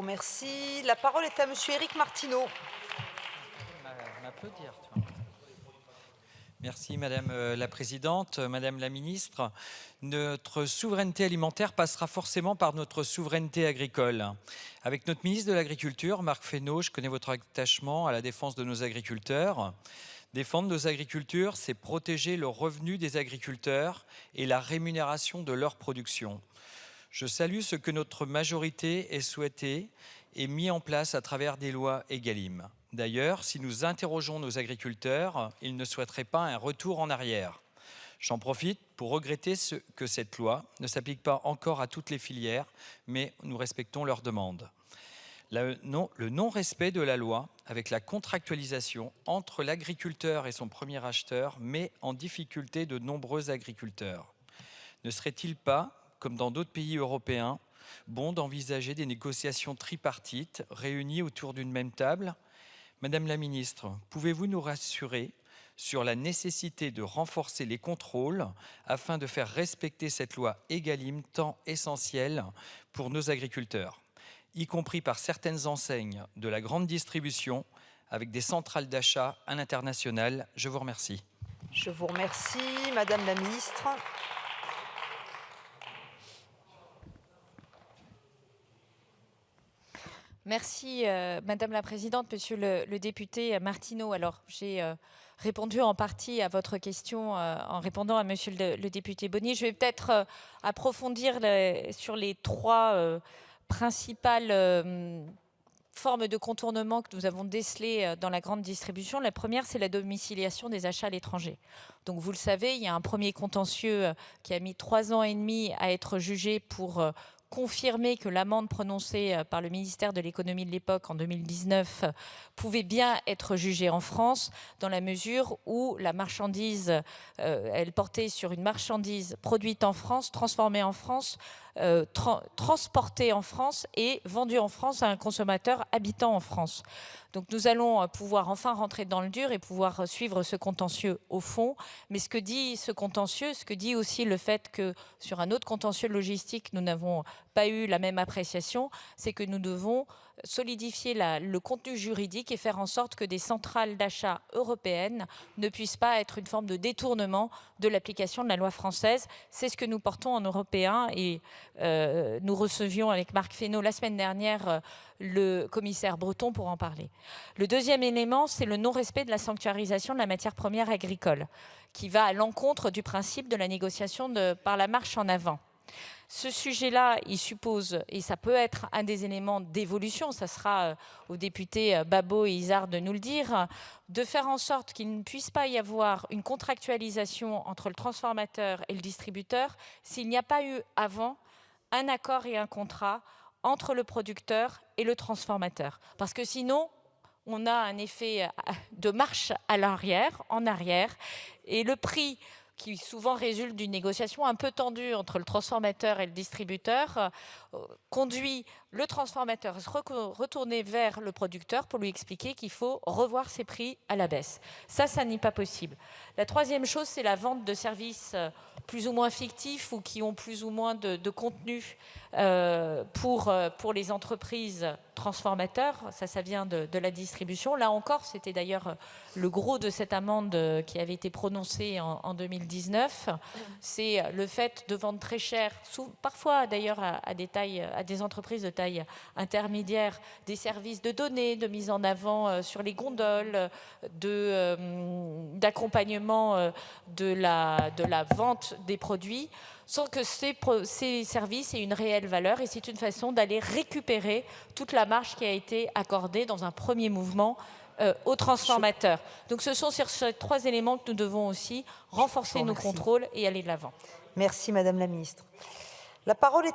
remercie. La parole est à Monsieur Éric Martineau. M'applaudir, toi. Merci Madame la Présidente, Madame la Ministre. Notre souveraineté alimentaire passera forcément par notre souveraineté agricole. Avec notre ministre de l'Agriculture, Marc Fesneau, je connais votre attachement à la défense de nos agriculteurs. Défendre nos agriculteurs, c'est protéger le revenu des agriculteurs et la rémunération de leur production. Je salue ce que notre majorité ait souhaité et mis en place à travers des lois Egalim. D'ailleurs, si nous interrogeons nos agriculteurs, ils ne souhaiteraient pas un retour en arrière. J'en profite pour regretter que cette loi ne s'applique pas encore à toutes les filières, mais nous respectons leurs demandes. Le non-respect de la loi, avec la contractualisation entre l'agriculteur et son premier acheteur, met en difficulté de nombreux agriculteurs. Ne serait-il pas, comme dans d'autres pays européens, bon d'envisager des négociations tripartites réunies autour d'une même table ? Madame la Ministre, pouvez-vous nous rassurer sur la nécessité de renforcer les contrôles afin de faire respecter cette loi Egalim tant essentielle pour nos agriculteurs, y compris par certaines enseignes de la grande distribution avec des centrales d'achat à l'international? Je vous remercie. Je vous remercie. Madame la Ministre. Merci Madame la Présidente, Monsieur le député Martineau. Alors j'ai répondu en partie à votre question en répondant à Monsieur le député Bonnier. Je vais peut-être approfondir sur les trois principales formes de contournement que nous avons décelées dans la grande distribution. La première, c'est la domiciliation des achats à l'étranger. Donc vous le savez, il y a un premier contentieux qui a mis 3 ans et demi à être jugé pour confirmer que l'amende prononcée par le ministère de l'économie de l'époque en 2019 pouvait bien être jugée en France, dans la mesure où la marchandise, elle portait sur une marchandise produite en France, transformée en France, transportée en France et vendue en France à un consommateur habitant en France. Donc nous allons pouvoir enfin rentrer dans le dur et pouvoir suivre ce contentieux au fond. Mais ce que dit ce contentieux, ce que dit aussi le fait que sur un autre contentieux logistique, nous n'avons pas eu la même appréciation, c'est que nous devons solidifier le contenu juridique et faire en sorte que des centrales d'achat européennes ne puissent pas être une forme de détournement de l'application de la loi française. C'est ce que nous portons en européen et nous recevions avec Marc Fesneau la semaine dernière le commissaire Breton pour en parler. Le deuxième élément, c'est le non-respect de la sanctuarisation de la matière première agricole, qui va à l'encontre du principe de la négociation par la marche en avant. Ce sujet-là, il suppose, et ça peut être un des éléments d'évolution, ça sera aux députés Babot et Izard de nous le dire, de faire en sorte qu'il ne puisse pas y avoir une contractualisation entre le transformateur et le distributeur s'il n'y a pas eu avant un accord et un contrat entre le producteur et le transformateur. Parce que sinon, on a un effet de marche à l'arrière, en arrière, et le prix qui souvent résulte d'une négociation un peu tendue entre le transformateur et le distributeur, conduit le transformateur à se retourner vers le producteur pour lui expliquer qu'il faut revoir ses prix à la baisse. Ça n'est pas possible. La troisième chose, c'est la vente de services plus ou moins fictifs ou qui ont plus ou moins de contenu pour les entreprises transformateurs. Ça vient de la distribution. Là encore, c'était d'ailleurs le gros de cette amende qui avait été prononcée en 2019. C'est le fait de vendre très cher, parfois d'ailleurs à des entreprises de taille intermédiaire, des services de données, de mise en avant sur les gondoles, d'accompagnement de la vente des produits, sans que ces services aient une réelle valeur. Et c'est une façon d'aller récupérer toute la marge qui a été accordée dans un premier mouvement aux transformateurs. Donc ce sont sur ces trois éléments que nous devons aussi renforcer nos contrôles et aller de l'avant. Merci Madame la Ministre. La parole est à